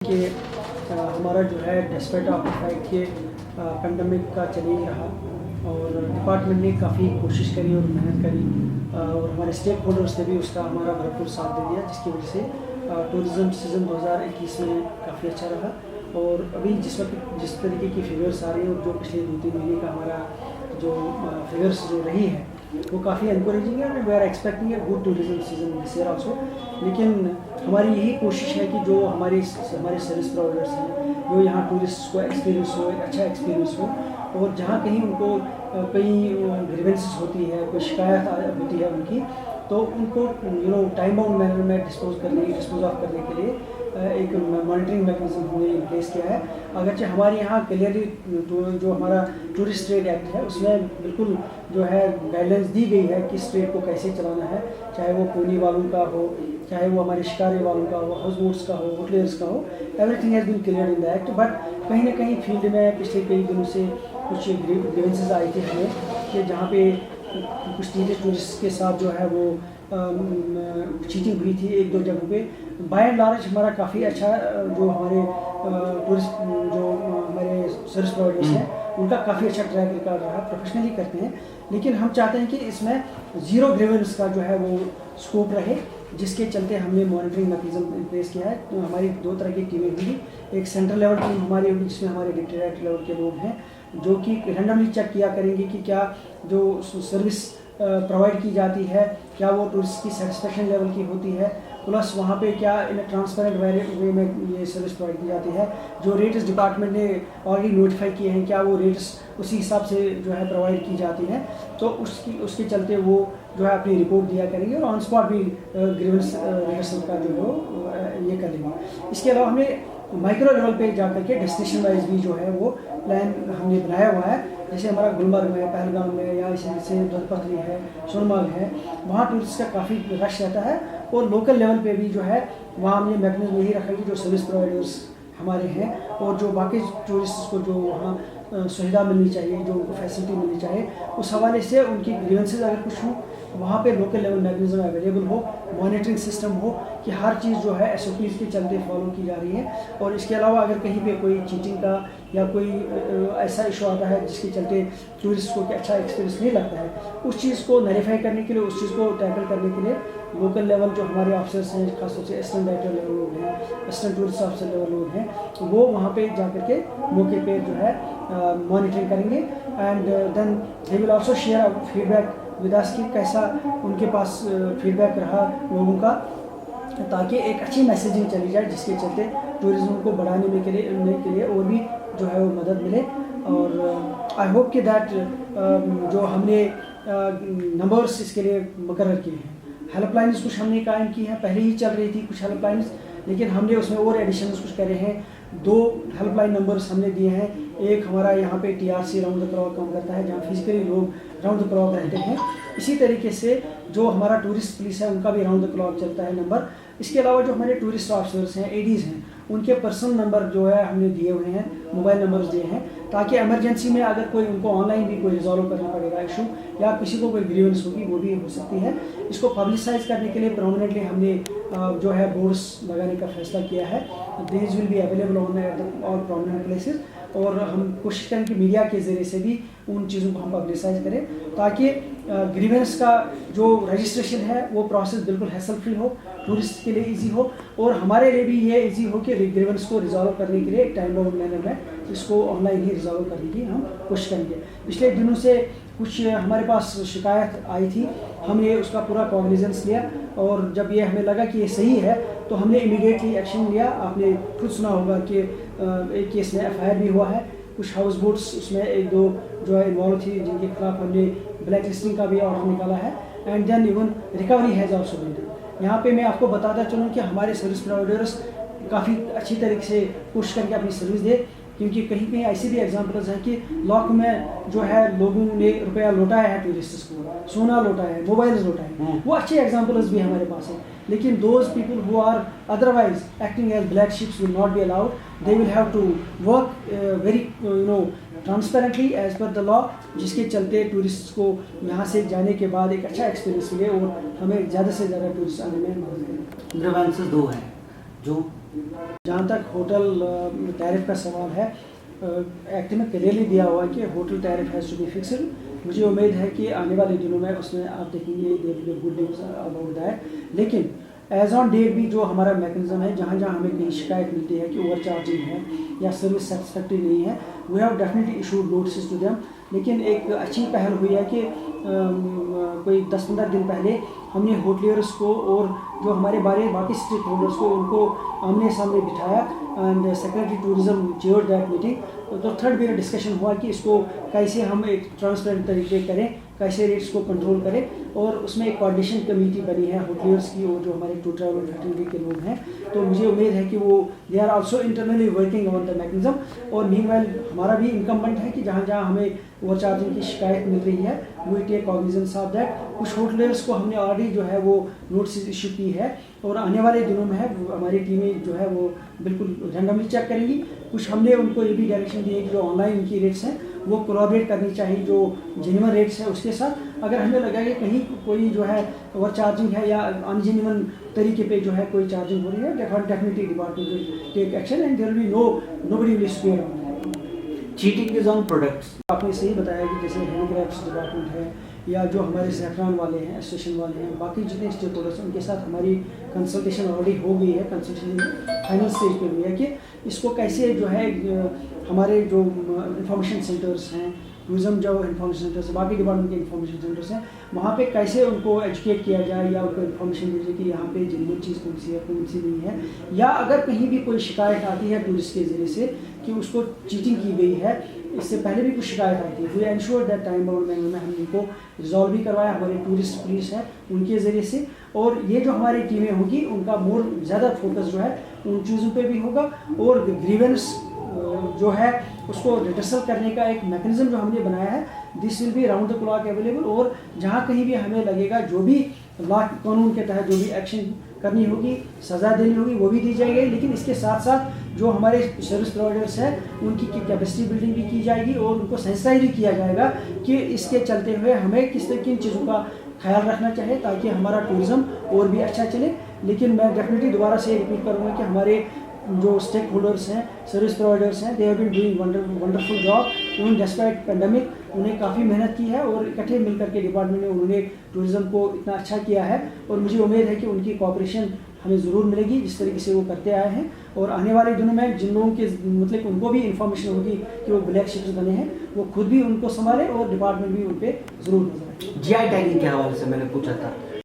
कि हमारा जो है डिस्पाइट ऑफ द फैक्ट कि पेंडेमिक का चल ही रहा और डिपार्टमेंट ने काफ़ी कोशिश करी और मेहनत करी और हमारे स्टेक होल्डर्स ने भी उसका हमारा भरपूर साथ दे दिया, जिसकी वजह से टूरिज़्म सीज़न 2021 में काफ़ी अच्छा रहा। और अभी जिस वक्त जिस तरीके की फिगर्स आ रही हैं और जो पिछले 2-3 महीने का हमारा जो फिगर्स जो रही है वो काफ़ी एनकरेजिंग है। We are expecting a good tourism season this year also. लेकिन हमारी यही कोशिश है कि जो हमारे सर्विस प्रोवाइडर्स हैं, जो यहाँ टूरिस्ट को एक्सपीरियंस हो, एक अच्छा एक्सपीरियंस हो, और जहाँ कहीं उनको कहीं ग्रीवेंसेस होती है, कोई शिकायत होती है उनकी, तो उनको टाइम बाउंड मैनर में डिस्पोज ऑफ करने के लिए एक मॉनिटरिंग मैकेनिज्म हमने इन प्लेस किया है। अगरचे हमारे यहाँ क्लियरली जो हमारा टूरिस्ट ट्रेड एक्ट है उसमें बिल्कुल जो है गाइडलाइंस दी गई है कि इस ट्रेड को कैसे चलाना है, चाहे वो पूनी वालों का हो, चाहे वो हमारे शिकारे वालों का हो, हाउस बोट्स का हो, होटलियर्स का हो। Everything has been clear in the act. But कहीं ना कहीं फील्ड में पिछले कई दिनों से कुछ ग्रीवेंसेस आई थी हमें कि जहाँ पे कुछ टूरिस्ट के साथ जो है वो चीटिंग हुई थी 1-2 जगहों पे। बाय एंड लार्ज हमारा काफ़ी अच्छा जो हमारे टूरिस्ट जो हमारे सर्विस प्रोवाइडर्स हैं उनका काफ़ी अच्छा ट्रैक रिकॉर्ड रहा, प्रोफेशनली करते हैं। लेकिन हम चाहते हैं कि इसमें ज़ीरो ग्रीवेंस का जो है वो स्कोप रहे, जिसके चलते हमने मॉनिटरिंग मैकेनिज्म इन प्लेस किया है। तो हमारी 2 तरह की टीमें होंगी, एक सेंट्रल लेवल टीम हमारी होगी जिसमें हमारे डिस्ट्रिक्ट लेवल के लोग हैं जो कि रैंडमली चेक किया करेंगे कि क्या जो सर्विस प्रोवाइड की जाती है क्या वो टूरिस्ट की सेटिस्फेक्शन लेवल की होती है, प्लस वहाँ पे क्या इन ट्रांसपेरेंट वे में ये सर्विस प्रोवाइड की जाती है। जो रेट्स डिपार्टमेंट ने ऑलरेडी नोटिफाई किए हैं क्या वो रेट्स उसी हिसाब से जो है प्रोवाइड की जाती हैं, तो उसके चलते वो जो है अपनी रिपोर्ट दिया करेंगे और ऑन स्पॉट भी ग्रीवेंस रिहर्सल का जो है ये कर लेंगे। इसके अलावा हमें माइक्रो लेवल पे जा करके डेस्टिनेशन वाइज भी जो है वो प्लान हमने बनाया हुआ है। जैसे हमारा गुलमर्ग में, पहलगाम में, या इसी से दुधपथरी है, सोनमर्ग है, वहाँ टूरिस्ट का काफ़ी रश रहता है। और लोकल लेवल पे भी जो है वहाँ हमने मैकेनिज्म यही रखा कि जो सर्विस प्रोवाइडर्स हमारे हैं और जो बाकी टूरिस्ट को जो वहाँ सुविधा मिलनी चाहिए, जो उनको फैसिलिटी मिलनी चाहिए, उस हवाले से उनकी ग्रीवेंसेज अगर कुछ हो वहाँ पे लोकल लेवल मैकेनिज्म अवेलेबल हो, मॉनिटरिंग सिस्टम हो कि हर चीज़ जो है SOPs के चलते फॉलो की जा रही है। और इसके अलावा अगर कहीं पे कोई चीटिंग का या कोई ऐसा इशू आता है जिसके चलते टूरिस्ट को अच्छा एक्सपीरियंस नहीं लगता है, उस चीज़ को नरीफाई करने के लिए, उस चीज़ को टैकल करने के लिए लोकल लेवल जो हमारे ऑफिसर्स हैं, खासतौर से असिस्टेंट डायरेक्टर लेवल लोग हैं, असिस्टेंट टूरिस्ट ऑफिसर लेवल लोग हैं, वो वहाँ पे जा करके मौके पे जो है मॉनिटरिंग करेंगे। And then they will also share feedback with us कि कैसा उनके पास फीडबैक रहा लोगों का, ताकि एक अच्छी मैसेजिंग चली जाए जिसके चलते टूरिज्म को बढ़ाने के लिए और भी जो है वो मदद मिले। और आई होप कि दैट जो हमने नंबर्स इसके लिए मुकर्रर किए हैं, हेल्पलाइंस कुछ हमने कायम की हैं, पहले ही चल रही थी कुछ हेल्पलाइंस, लेकिन हमने उसमें और एडिशंस कुछ करे हैं। 2 हेल्पलाइन नंबर्स हमने दिए हैं। एक हमारा यहाँ पे TRC राउंड द क्लॉक काम करता है, जहाँ फिजिकली लोग राउंड द क्लॉक रहते हैं। इसी तरीके से जो हमारा टूरिस्ट पुलिस है उनका भी राउंड द क्लॉक चलता है नंबर। इसके अलावा जो हमारे टूरिस्ट ऑफिसर्स हैं, ADs हैं, उनके पर्सनल नंबर जो है हमने दिए हुए हैं, मोबाइल नंबर्स दिए हैं, ताकि इमरजेंसी में अगर कोई उनको ऑनलाइन भी कोई रिजॉल्व करना पड़ेगा इशू या किसी को कोई ग्रीवेंस होगी वो भी हो सकती है। इसको पब्लिसाइज करने के लिए प्रोमिनेंटली हमने जो है बोर्ड्स लगाने का फैसला किया है। These will be available on all prominent places. और हम कोशिश करें कि मीडिया के ज़रिए से भी उन चीज़ों को हम पब्लिसाइज करें, ताकि ग्रीवेंस का जो रजिस्ट्रेशन है वो प्रोसेस बिल्कुल हैसल फ्री हो, टूरिस्ट के लिए इजी हो, और हमारे लिए भी ये इजी हो कि ग्रीवेंस को रिजॉल्व करने के लिए एक टाइम बाउंड मैनर में इसको ऑनलाइन ही रिजॉल्व करने की हम कोशिश करेंगे। पिछले दिनों से कुछ हमारे पास शिकायत आई थी, हमने उसका पूरा कॉग्निजेंस लिया, और जब ये हमें लगा कि ये सही है तो हमने इमीडिएटली एक्शन लिया। आपने खुद सुना होगा कि एक केस में FIR भी हुआ है, कुछ हाउस बोट्स उसमें 1-2 जो है इन्वॉल्व थी, जिनके खिलाफ हमने ब्लैक लिस्टिंग का भी ऑर्डर निकाला है। And then even recovery has also been. यहाँ पे मैं आपको बताता चलूँ कि हमारे सर्विस प्रोवाइडर्स काफ़ी अच्छी तरीके से कोशिश करके अपनी सर्विस दे, क्योंकि कहीं कहीं ऐसे भी एग्जांपल्स हैं कि लॉक में जो है लोगों ने रुपया लौटाया है, टूरिस्ट्स को सोना लौटाया है, मोबाइल्स लौटाए हैं, वो अच्छे एग्जांपल्स भी हमारे पास हैं। लेकिन those people who are otherwise acting as black sheeps will not be allowed, they will have to work very transparently as per the law, जिसके चलते टूरिस्ट को यहाँ से जाने के बाद एक अच्छा एक्सपीरियंस मिले और हमें ज़्यादा से ज़्यादा टूरिस्ट आने में मदद करें। ग्रीवेंसेस 2 हैं जो जहाँ तक होटल टैरिफ का सवाल है, एक्ट में क्लियरली दिया हुआ है कि hotel tariff has to be fixed. मुझे उम्मीद है कि आने वाले दिनों में उसमें आप देखेंगे गुड न्यूज़ अबाउट दैट। लेकिन एज ऑन डेट भी जो हमारा मैकेनिज्म है, जहाँ जहाँ हमें कहीं शिकायत मिलती है कि ओवर चार्जिंग है या सर्विस सेटिस्फैक्ट्री नहीं है, we have definitely issued notice to them. लेकिन एक अच्छी पहल हुई है कि कोई 10-15 दिन पहले हमने होटलियर्स को और जो हमारे बाकी स्टेक होल्डर्स को उनको आमने सामने बिठाया and secretary tourism chaired that meeting. तो थर्ड मेरा डिस्कशन हुआ कि इसको कैसे हम एक ट्रांसपेरेंट तरीके करें, कैसे रेट्स को कंट्रोल करें, और उसमें एक कोऑर्डिनेशन कमेटी बनी है होटलियर्स की और जो हमारे टूर ट्रैवल फैक्ट्री के लोग हैं। तो मुझे उम्मीद है कि वो they are also internally working on the mechanism. और मीनवाइल हमारा भी इनकम्बेंट है कि जहाँ जहाँ हमें ओवर चार्जिंग की शिकायत मिल रही है, we take cognizance of that. कुछ होटलियर्स को हमने ऑलरेडी जो है वो नोटिस इशू की है और आने वाले दिनों में है हमारी टीमें जो है वो बिल्कुल रैंडमली चेक करेंगी। कुछ हमने उनको ये भी डायरेक्शन दी है कि जो ऑनलाइन इनकी रेट्स हैं वो कोलैबोरेट करनी चाहिए जो जेन्युइन रेट्स है उसके साथ। अगर हमें लगा कि कहीं कोई जो है ओवर चार्जिंग है या अनजेन्युइन तरीके पे जो है कोई चार्जिंग हो रही है, definitely department will take action and there will be nobody will square on that. Cheating is on products. आपने सही बताया कि जैसे हैंडीक्राफ्ट्स डिपार्टमेंट है या जो हमारे ज़ैफ़रान वाले हैं, एसोसिएशन वाले हैं, बाकी जितने स्टेक होल्डर्स हैं उनके साथ हमारी कंसल्टेशन ऑलरेडी हो गई है। कंसल्टेशन फाइनल स्टेज पे हुई है कि इसको कैसे जो है हमारे जो इंफॉर्मेशन सेंटर्स हैं, टूरिज्म जो इंफॉर्मेशन सेंटर्स, बाकी डिपार्टमेंट के इंफॉर्मेशन सेंटर्स हैं, वहाँ पे कैसे उनको एजुकेट किया जाए या उनको इन्फॉर्मेशन दी जाए कि यहाँ पे जेन्युइन चीज़ कौन सी है, कौन सी नहीं है। या अगर कहीं भी कोई शिकायत आती है टूरिस्ट के ज़रिए से कि उसको चीटिंग की गई है, इससे पहले भी कुछ शिकायत आई थी, we ensure that time bound manner में हम इनको रिजॉल्व भी करवाया हमारे टूरिस्ट पुलिस है उनके ज़रिए से। और ये जो हमारी टीमें होगी उनका मोर ज़्यादा फोकस जो है उन चीज़ों पे भी होगा और ग्रीवेंस जो है उसको रिटर्सल करने का एक मैकेनिज्म जो हमने बनाया है, this will be round the clock available. और जहाँ कहीं भी हमें लगेगा जो भी लॉ कानून के तहत जो भी एक्शन करनी होगी, सज़ा देनी होगी, वो भी दी जाएगी। लेकिन इसके साथ साथ जो हमारे सर्विस प्रोवाइडर्स हैं उनकी कैपेसिटी बिल्डिंग भी की जाएगी और उनको सेंसिटाइज भी किया जाएगा कि इसके चलते हुए हमें किन चीज़ों का ख्याल रखना चाहिए ताकि हमारा टूरिज़्म और भी अच्छा चले। लेकिन मैं डेफिनेटली दोबारा से रिपीट करूँगा कि हमारे जो स्टेक होल्डर्स हैं, सर्विस प्रोवाइडर्स हैं, they have been doing wonderful job even despite pandemic. उन्हें काफ़ी मेहनत की है और इकट्ठे मिलकर के डिपार्टमेंट ने उन्होंने टूरिज़्म को इतना अच्छा किया है और मुझे उम्मीद है कि उनकी कोऑपरेशन हमें ज़रूर मिलेगी जिस तरीके से वो करते आए हैं। और आने वाले दिनों में जिन लोगों के मतलब उनको भी इंफॉर्मेशन होगी कि वो ब्लैक शिप्स बने हैं, वो खुद भी उनको संभालें और डिपार्टमेंट भी उन पर ज़रूर नजर रखे। GI टैगिंग के हवाले से मैंने पूछा था।